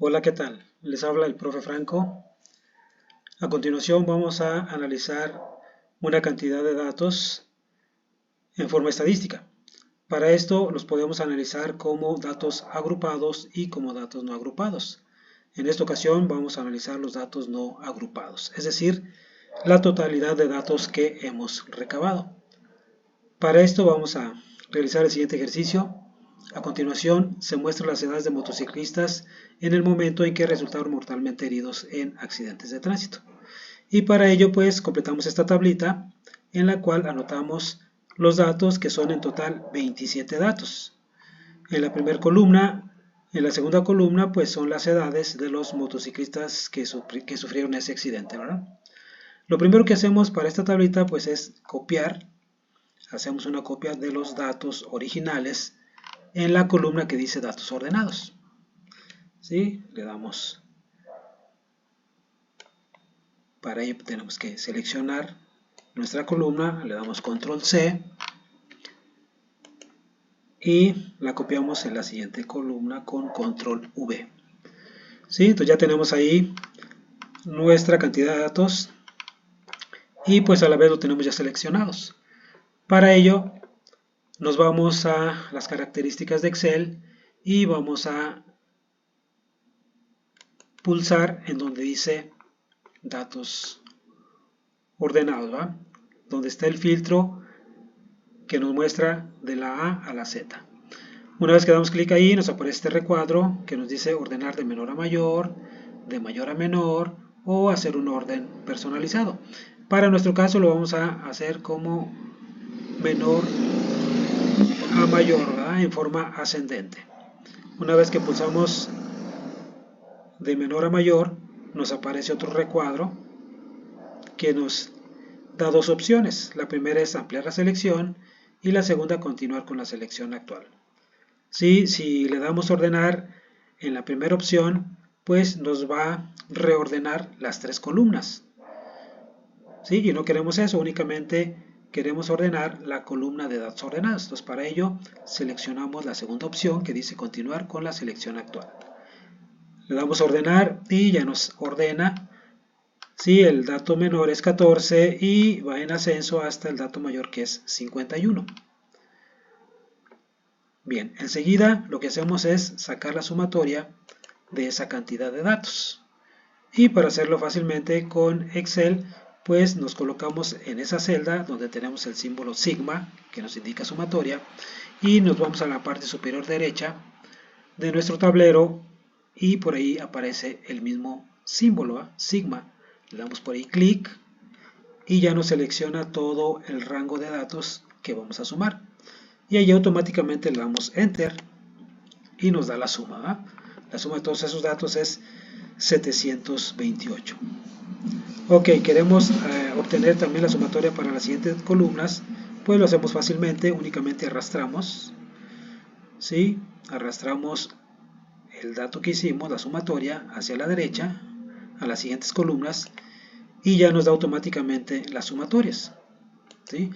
Hola, ¿qué tal? Les habla el profe Franco. A continuación vamos a analizar una cantidad de datos en forma estadística. Para esto los podemos analizar como datos agrupados y como datos no agrupados. En esta ocasión vamos a analizar los datos no agrupados, es decir, la totalidad de datos que hemos recabado. Para esto vamos a realizar el siguiente ejercicio. A continuación se muestran las edades de motociclistas en el momento en que resultaron mortalmente heridos en accidentes de tránsito. Y para ello pues completamos esta tablita en la cual anotamos los datos, que son en total 27 datos. En la primera columna, en la segunda columna pues son las edades de los motociclistas que sufrieron ese accidente, ¿verdad? Lo primero que hacemos para esta tablita pues es copiar. Hacemos una copia de los datos originales en la columna que dice datos ordenados. ¿Sí? Le damos. Para ello tenemos que seleccionar nuestra columna, le damos control C y la copiamos en la siguiente columna con control V. ¿Sí? Entonces ya tenemos ahí nuestra cantidad de datos y pues a la vez lo tenemos ya seleccionados. Para ello nos vamos a las características de Excel y vamos a pulsar en donde dice datos ordenados, ¿va? Donde está el filtro que nos muestra de la A a la Z. Una vez que damos clic ahí nos aparece este recuadro que nos dice ordenar de menor a mayor, de mayor a menor o hacer un orden personalizado. Para nuestro caso lo vamos a hacer como menor a mayor, ¿verdad? En forma ascendente. Una vez que pulsamos de menor a mayor nos aparece otro recuadro que nos da dos opciones. La primera es ampliar la selección y la segunda continuar con la selección actual. ¿Sí? Si le damos ordenar en la primera opción, pues nos va a reordenar las tres columnas. ¿Sí? Y no queremos eso, únicamente queremos ordenar la columna de datos ordenados. Entonces para ello seleccionamos la segunda opción que dice continuar con la selección actual. Le damos a ordenar y ya nos ordena. Sí, el dato menor es 14 y va en ascenso hasta el dato mayor que es 51. Bien, enseguida lo que hacemos es sacar la sumatoria de esa cantidad de datos. Y para hacerlo fácilmente con Excel, pues nos colocamos en esa celda donde tenemos el símbolo sigma, que nos indica sumatoria, y nos vamos a la parte superior derecha de nuestro tablero y por ahí aparece el mismo símbolo, sigma. Le damos por ahí clic y ya nos selecciona todo el rango de datos que vamos a sumar. Y ahí automáticamente le damos Enter y nos da la suma, ¿verdad? La suma de todos esos datos es 728. Ok, queremos obtener también la sumatoria para las siguientes columnas, pues lo hacemos fácilmente, únicamente arrastramos, ¿sí? Arrastramos el dato que hicimos, la sumatoria, hacia la derecha, a las siguientes columnas, y ya nos da automáticamente las sumatorias, ¿sí?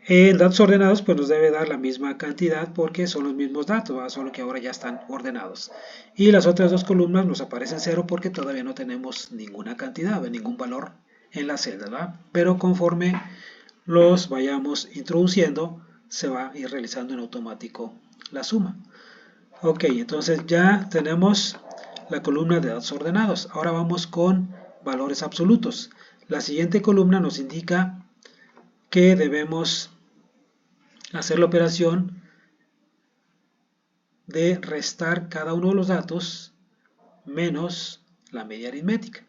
En datos ordenados pues nos debe dar la misma cantidad porque son los mismos datos, ¿verdad? Solo que ahora ya están ordenados. Y las otras dos columnas nos aparecen 0 porque todavía no tenemos ninguna cantidad, ningún valor en la celda, ¿verdad? Pero conforme los vayamos introduciendo se va a ir realizando en automático la suma. Ok, entonces ya tenemos la columna de datos ordenados. Ahora vamos con valores absolutos. La siguiente columna nos indica que debemos hacer la operación de restar cada uno de los datos menos la media aritmética.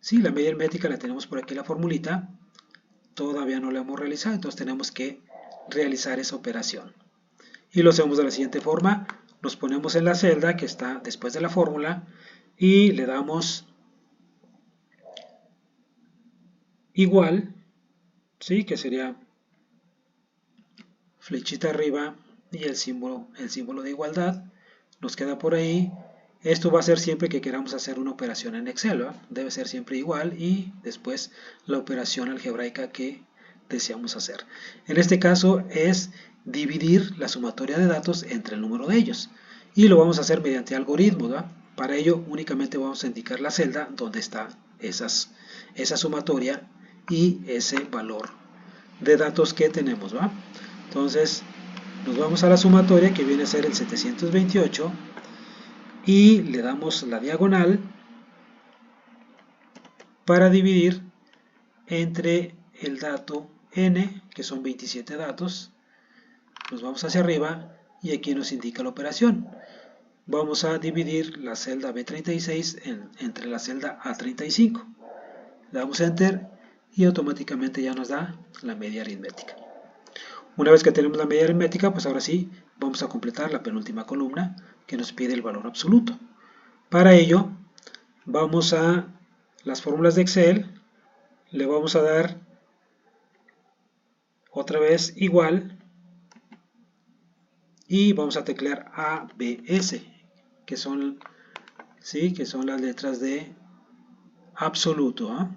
Sí, la media aritmética la tenemos por aquí la formulita, todavía no la hemos realizado, entonces tenemos que realizar esa operación. Y lo hacemos de la siguiente forma, nos ponemos en la celda que está después de la fórmula y le damos igual, ¿sí? Que sería flechita arriba y el símbolo de igualdad, nos queda por ahí. Esto va a ser siempre que queramos hacer una operación en Excel, ¿verdad? Debe ser siempre igual y después la operación algebraica que deseamos hacer. En este caso es dividir la sumatoria de datos entre el número de ellos y lo vamos a hacer mediante algoritmos, ¿verdad? Para ello únicamente vamos a indicar la celda donde está esa sumatoria y ese valor de datos que tenemos, ¿va? Entonces nos vamos a la sumatoria, que viene a ser el 728, y le damos la diagonal para dividir entre el dato n, que son 27 datos. Nos vamos hacia arriba y aquí nos indica la operación. Vamos a dividir la celda B36 entre la celda A35. Le damos Enter y automáticamente ya nos da la media aritmética. Una vez que tenemos la media aritmética, pues ahora sí vamos a completar la penúltima columna que nos pide el valor absoluto. Para ello vamos a las fórmulas de Excel, le vamos a dar otra vez igual y vamos a teclear ABS, que son las letras de absoluto, ¿eh?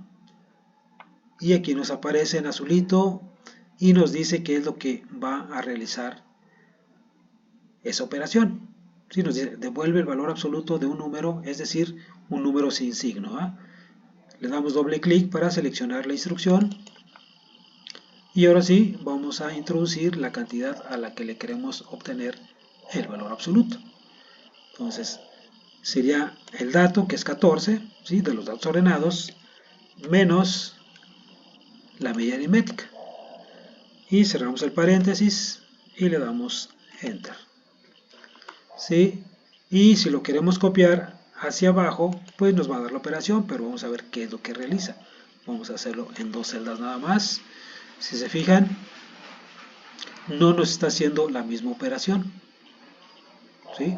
Y aquí nos aparece en azulito y nos dice qué es lo que va a realizar esa operación. ¿Sí? Nos dice, devuelve el valor absoluto de un número, es decir, un número sin signo, ¿eh? Le damos doble clic para seleccionar la instrucción y ahora sí vamos a introducir la cantidad a la que le queremos obtener el valor absoluto. Entonces sería el dato, que es 14, ¿sí?, de los datos ordenados, menos la media aritmética. Y cerramos el paréntesis y le damos Enter. ¿Sí? Y si lo queremos copiar hacia abajo, pues nos va a dar la operación, pero vamos a ver qué es lo que realiza. Vamos a hacerlo en dos celdas nada más. Si se fijan, no nos está haciendo la misma operación. ¿Sí?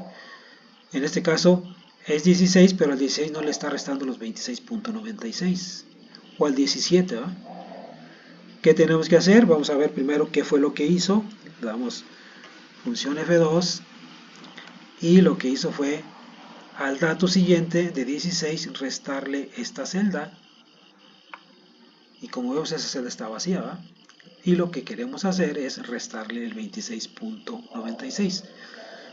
En este caso es 16, pero al 16 no le está restando los 26.96, o al 17, ¿va? ¿Qué tenemos que hacer? Vamos a ver primero qué fue lo que hizo. Le damos función F2 y lo que hizo fue al dato siguiente de 16 restarle esta celda, y como vemos esa celda está vacía, ¿va? Y lo que queremos hacer es restarle el 26.96.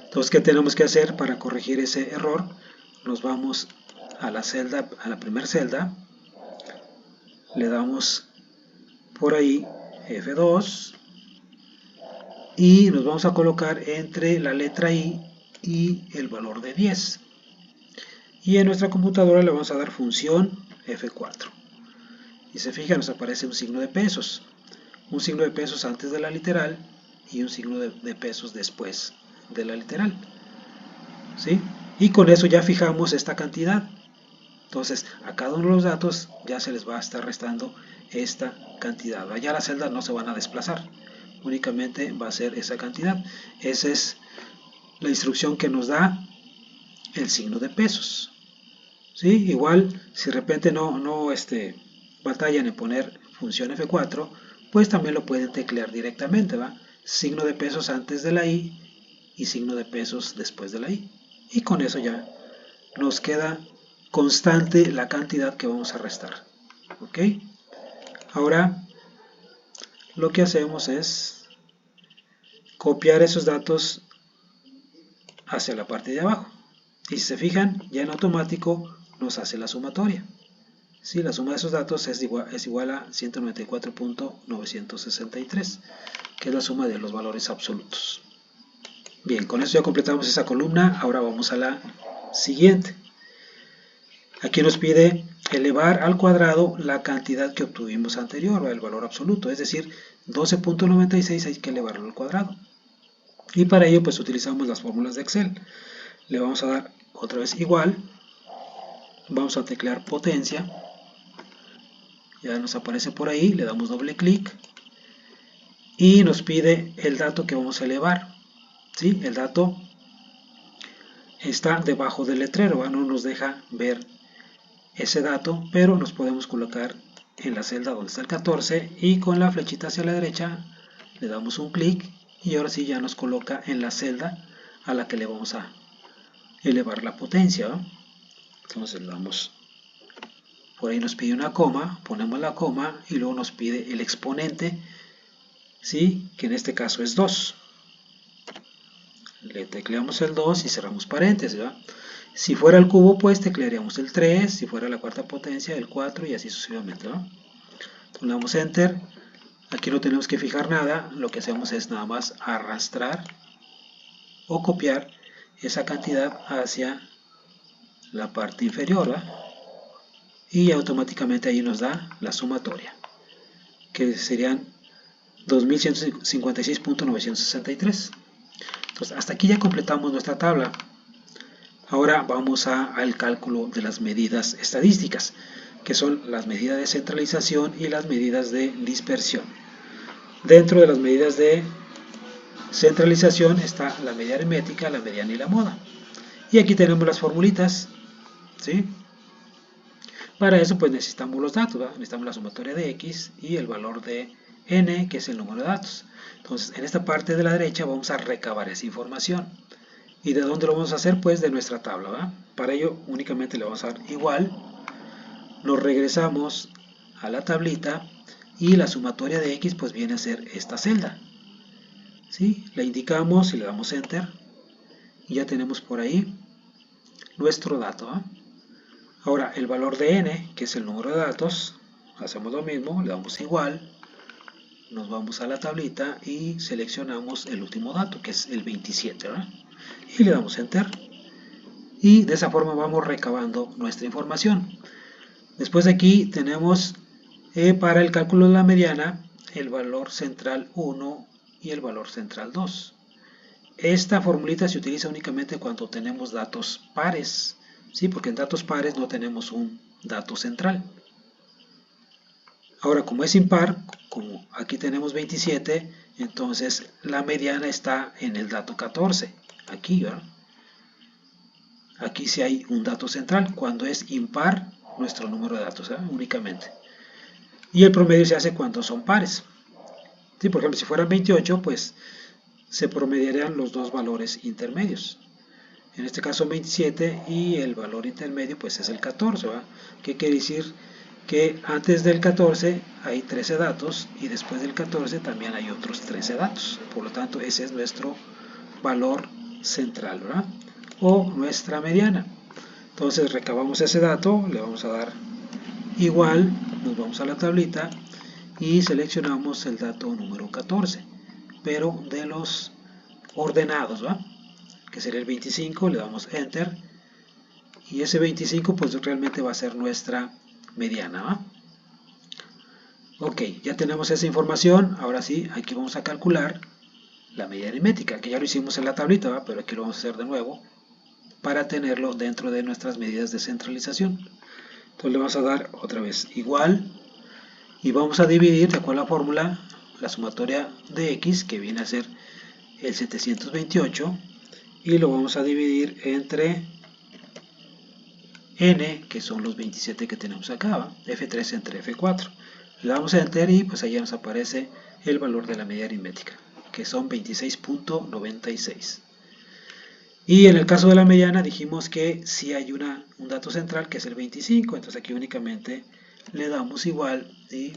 Entonces, ¿qué tenemos que hacer para corregir ese error? Nos vamos a la celda, a la primera celda, le damos por ahí F2 y nos vamos a colocar entre la letra I y el valor de 10. Y en nuestra computadora le vamos a dar función F4. Y se fija, nos aparece un signo de pesos. Un signo de pesos antes de la literal y un signo de pesos después de la literal. ¿Sí? Y con eso ya fijamos esta cantidad. Entonces a cada uno de los datos ya se les va a estar restando esta cantidad. Ya las celdas no se van a desplazar, únicamente va a ser esa cantidad. Esa es la instrucción que nos da el signo de pesos. ¿Sí? Igual, si de repente no batallan en poner función F4, pues también lo pueden teclear directamente, ¿va? Signo de pesos antes de la I y signo de pesos después de la I. Y con eso ya nos queda constante la cantidad que vamos a restar. ¿Ok? Ahora lo que hacemos es copiar esos datos hacia la parte de abajo. Y si se fijan, ya en automático nos hace la sumatoria. ¿Sí? La suma de esos datos es igual a 194.963, que es la suma de los valores absolutos. Bien, con eso ya completamos esa columna. Ahora vamos a la siguiente. Aquí nos pide elevar al cuadrado la cantidad que obtuvimos anterior, el valor absoluto, es decir, 12.96 hay que elevarlo al cuadrado. Y para ello pues utilizamos las fórmulas de Excel. Le vamos a dar otra vez igual, vamos a teclear potencia, ya nos aparece por ahí, le damos doble clic y nos pide el dato que vamos a elevar. ¿Sí? El dato está debajo del letrero, ¿va? No nos deja ver ese dato, pero nos podemos colocar en la celda donde está el 14 y con la flechita hacia la derecha le damos un clic y ahora sí ya nos coloca en la celda a la que le vamos a elevar la potencia, ¿no? Entonces le damos, por ahí nos pide una coma, ponemos la coma y luego nos pide el exponente, ¿sí?, que en este caso es 2. Le tecleamos el 2 y cerramos paréntesis, ¿va? Si fuera el cubo, pues teclearíamos el 3, si fuera la cuarta potencia, el 4 y así sucesivamente, ¿no? Entonces le damos Enter. Aquí no tenemos que fijar nada, lo que hacemos es nada más arrastrar o copiar esa cantidad hacia la parte inferior, ¿va? Y automáticamente ahí nos da la sumatoria, que serían 2156.963. Entonces hasta aquí ya completamos nuestra tabla. Ahora vamos al cálculo de las medidas estadísticas, que son las medidas de centralización y las medidas de dispersión. Dentro de las medidas de centralización está la media aritmética, la mediana y la moda. Y aquí tenemos las formulitas, ¿sí? Para eso pues necesitamos los datos, ¿verdad? Necesitamos la sumatoria de x y el valor de n, que es el número de datos. Entonces en esta parte de la derecha vamos a recabar esa información. ¿Y de dónde lo vamos a hacer? Pues de nuestra tabla, ¿verdad? Para ello únicamente le vamos a dar igual, nos regresamos a la tablita y la sumatoria de x pues viene a ser esta celda, ¿sí? La indicamos y le damos Enter y ya tenemos por ahí nuestro dato, ¿eh? Ahora el valor de n, que es el número de datos, hacemos lo mismo, le damos igual, nos vamos a la tablita y seleccionamos el último dato, que es el 27, ¿verdad? Y le damos Enter y de esa forma vamos recabando nuestra información. Después de aquí tenemos para el cálculo de la mediana el valor central 1 y el valor central 2. Esta formulita se utiliza únicamente cuando tenemos datos pares, ¿sí? Porque en datos pares no tenemos un dato central. Ahora, como es impar, como aquí tenemos 27, entonces la mediana está en el dato 14, aquí, ¿verdad? Aquí sí hay un dato central, cuando es impar nuestro número de datos, ¿eh? Únicamente. Y el promedio se hace cuando son pares. ¿Sí? Por ejemplo, si fueran 28, pues se promediarían los dos valores intermedios. En este caso 27 y el valor intermedio pues es el 14, ¿va? ¿Qué quiere decir? Que antes del 14 hay 13 datos y después del 14 también hay otros 13 datos. Por lo tanto, ese es nuestro valor central, ¿verdad? O nuestra mediana. Entonces recabamos ese dato, le vamos a dar igual, nos vamos a la tablita y seleccionamos el dato número 14, pero de los ordenados, ¿va? Que sería el 25, le damos Enter y ese 25 pues realmente va a ser nuestra mediana, ¿va? Ok, ya tenemos esa información. Ahora sí, aquí vamos a calcular la media aritmética, que ya lo hicimos en la tablita, ¿va? Pero aquí lo vamos a hacer de nuevo para tenerlo dentro de nuestras medidas de centralización. Entonces le vamos a dar otra vez igual y vamos a dividir, de acuerdo a la fórmula, la sumatoria de x, que viene a ser el 728, y lo vamos a dividir entre n, que son los 27 que tenemos acá, ¿va? F3 entre F4. Le damos a Enter y pues allá nos aparece el valor de la media aritmética, que son 26.96. Y en el caso de la mediana dijimos que sí hay un dato central que es el 25, entonces aquí únicamente le damos igual y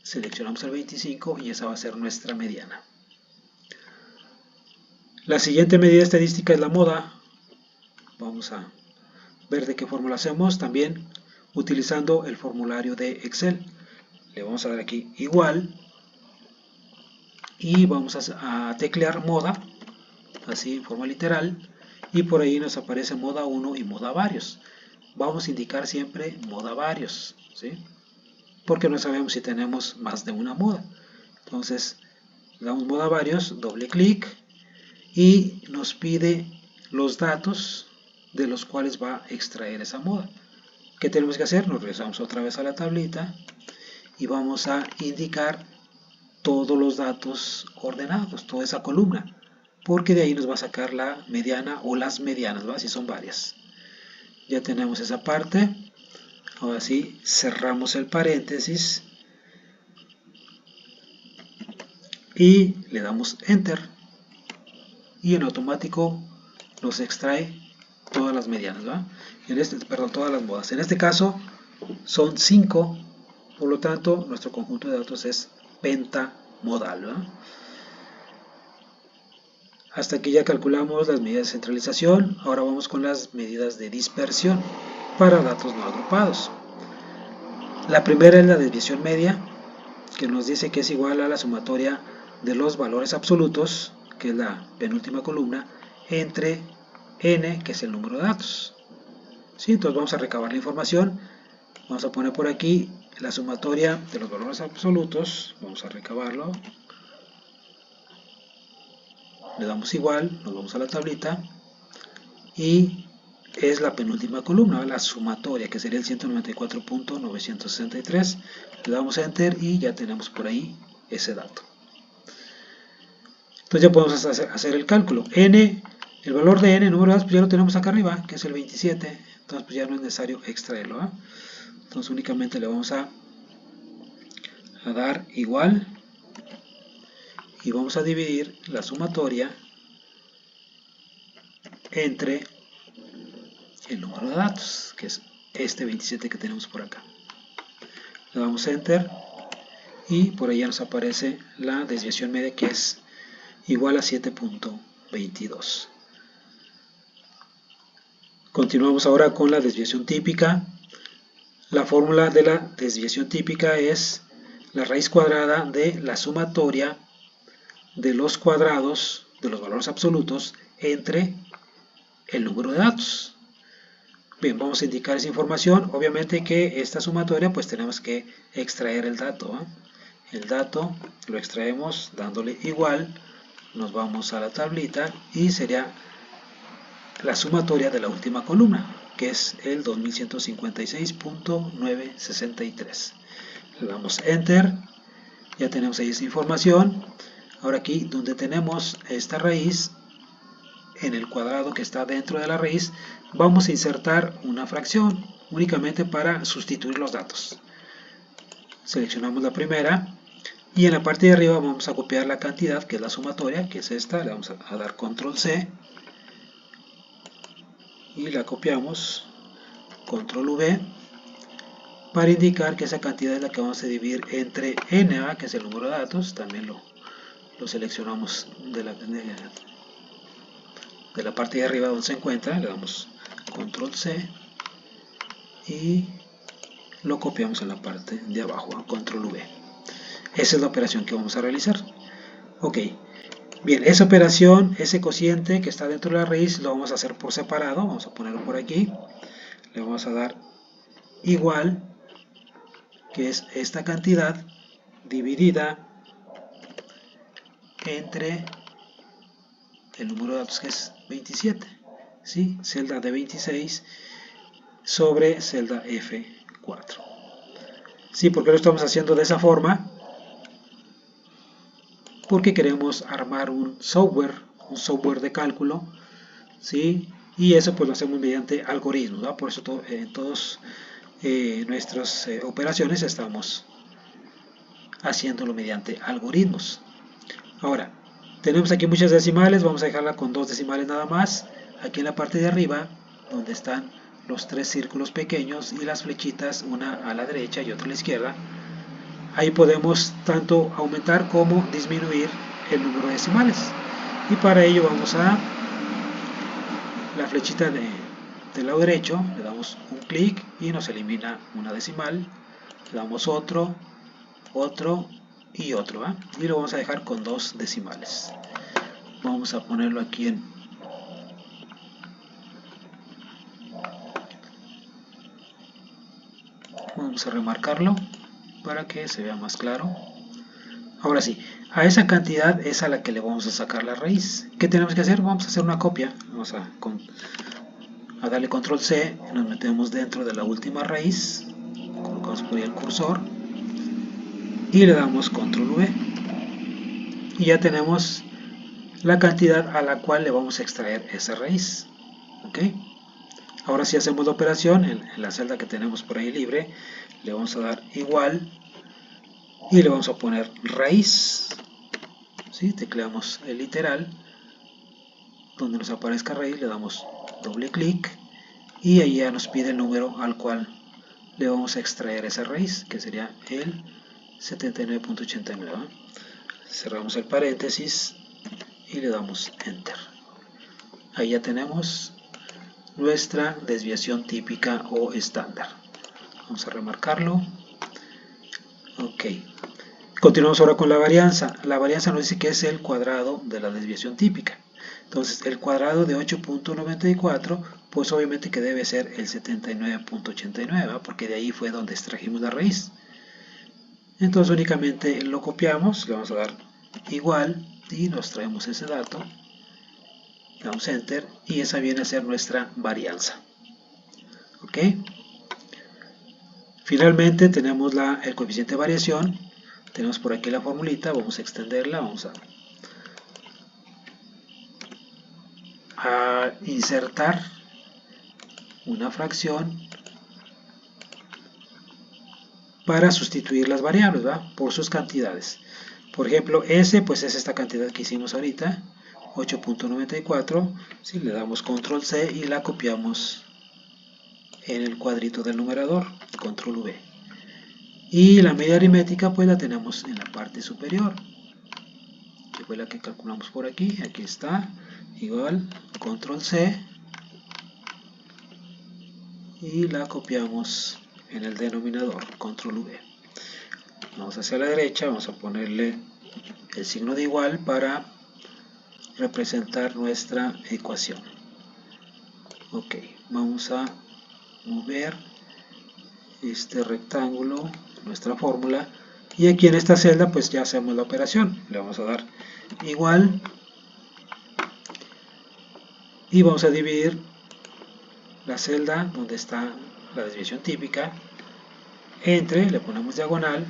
seleccionamos el 25 y esa va a ser nuestra mediana. La siguiente medida estadística es la moda. Vamos a ver de qué forma lo hacemos, también utilizando el formulario de Excel. Le vamos a dar aquí igual y vamos a teclear moda, así en forma literal, y por ahí nos aparece moda 1 y moda varios. Vamos a indicar siempre moda varios, ¿sí? Porque no sabemos si tenemos más de una moda. Entonces le damos moda varios, doble clic y nos pide los datos de los cuales va a extraer esa moda. ¿Qué tenemos que hacer? Nos regresamos otra vez a la tablita y vamos a indicar todos los datos ordenados, toda esa columna, porque de ahí nos va a sacar la mediana o las medianas, ¿va? Si son varias. Ya tenemos esa parte. Ahora sí, cerramos el paréntesis y le damos Enter y en automático nos extrae todas las medianas, ¿va? Todas las modas. En este caso son 5, por lo tanto nuestro conjunto de datos es pentamodal, ¿va? Hasta aquí ya calculamos las medidas de centralización. Ahora vamos con las medidas de dispersión para datos no agrupados. La primera es la desviación media, que nos dice que es igual a la sumatoria de los valores absolutos, que es la penúltima columna, entre n, que es el número de datos. ¿Sí? Entonces vamos a recabar la información. Vamos a poner por aquí la sumatoria de los valores absolutos. Vamos a recabarlo. Le damos igual, nos vamos a la tablita y es la penúltima columna, la sumatoria, que sería el 194.963. Le damos a Enter y ya tenemos por ahí ese dato. Entonces ya podemos hacer el cálculo. N, el valor de n, número de datos, pues ya lo tenemos acá arriba, que es el 27. Entonces pues ya no es necesario extraerlo, ¿eh? Entonces únicamente le vamos a dar igual y vamos a dividir la sumatoria entre el número de datos, que es este 27 que tenemos por acá. Le damos Enter y por ahí ya nos aparece la desviación media, que es igual a 7.22. Continuamos ahora con la desviación típica. La fórmula de la desviación típica es la raíz cuadrada de la sumatoria de los cuadrados de los valores absolutos entre el número de datos. Bien, vamos a indicar esa información. Obviamente que esta sumatoria pues tenemos que extraer el dato, ¿eh? El dato lo extraemos dándole igual, nos vamos a la tablita y sería la sumatoria de la última columna, que es el 2156.963. Le damos Enter, ya tenemos ahí esa información. Ahora aquí donde tenemos esta raíz, en el cuadrado que está dentro de la raíz, vamos a insertar una fracción únicamente para sustituir los datos. Seleccionamos la primera y en la parte de arriba vamos a copiar la cantidad, que es la sumatoria, que es esta. Le vamos a dar Control C y la copiamos, Control V, para indicar que esa cantidad es la que vamos a dividir entre NA, que es el número de datos. También lo seleccionamos de la parte de arriba donde se encuentra, le damos Control C y lo copiamos en la parte de abajo, Control V. Esa es la operación que vamos a realizar. Ok, bien, esa operación, ese cociente que está dentro de la raíz, lo vamos a hacer por separado. Vamos a ponerlo por aquí, le vamos a dar igual, que es esta cantidad dividida entre el número de datos, que es 27, ¿sí? Celda de 26 sobre celda F4. ¿Sí? ¿Por qué lo estamos haciendo de esa forma? Porque queremos armar un software de cálculo, ¿sí? Y eso pues lo hacemos mediante algoritmos, ¿no? Por eso en todas nuestras operaciones estamos haciéndolo mediante algoritmos. Ahora, tenemos aquí muchas decimales, vamos a dejarla con 2 decimales nada más. Aquí en la parte de arriba, donde están los 3 círculos pequeños y las flechitas, una a la derecha y otra a la izquierda, ahí podemos tanto aumentar como disminuir el número de decimales. Y para ello vamos a la flechita del lado derecho, le damos un clic y nos elimina una decimal. Le damos otro y otro, ¿eh? Y lo vamos a dejar con 2 decimales. Vamos a ponerlo aquí vamos a remarcarlo para que se vea más claro. Ahora sí, a esa cantidad es a la que le vamos a sacar la raíz. ¿Qué tenemos que hacer? Vamos a hacer una copia. Vamos a darle Control C, nos metemos dentro de la última raíz, colocamos por ahí el cursor y le damos Control V y ya tenemos la cantidad a la cual le vamos a extraer esa raíz. ¿Ok? Ahora si hacemos la operación en la celda que tenemos por ahí libre, le vamos a dar igual y le vamos a poner raíz. ¿Sí? Tecleamos el literal, donde nos aparezca raíz le damos doble clic y ahí ya nos pide el número al cual le vamos a extraer esa raíz, que sería el 79.89. Cerramos el paréntesis y le damos Enter. Ahí ya tenemos nuestra desviación típica o estándar. Vamos a remarcarlo. Ok. Continuamos ahora con la varianza. La varianza nos dice que es el cuadrado de la desviación típica. Entonces el cuadrado de 8.94, pues obviamente que debe ser el 79.89, porque de ahí fue donde extrajimos la raíz. Entonces únicamente lo copiamos, le vamos a dar igual y nos traemos ese dato. Damos Enter y esa viene a ser nuestra varianza. Ok. Finalmente tenemos el coeficiente de variación. Tenemos por aquí la formulita, vamos a extenderla, vamos a insertar una fracción para sustituir las variables, ¿va? Por sus cantidades. Por ejemplo, S pues es esta cantidad que hicimos ahorita, 8.94. Si le damos control C y la copiamos en el cuadrito del numerador, control V. Y la media aritmética pues la tenemos en la parte superior, que fue la que calculamos por aquí. Aquí está, igual, control C y la copiamos en el denominador, control V. Vamos hacia la derecha, vamos a ponerle el signo de igual para representar nuestra ecuación. Ok, vamos a mover este rectángulo, nuestra fórmula, y aquí en esta celda pues ya hacemos la operación. Le vamos a dar igual y vamos a dividir la celda donde está la desviación típica entre, le ponemos diagonal,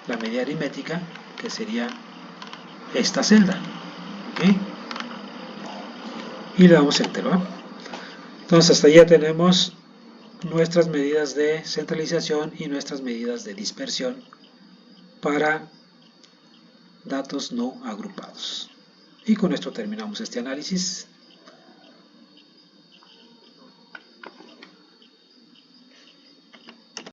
la media aritmética, que sería esta celda. ¿Okay? Y le damos Enter, ¿va? Entonces hasta ya tenemos nuestras medidas de centralización y nuestras medidas de dispersión para datos no agrupados. Y con esto terminamos este análisis.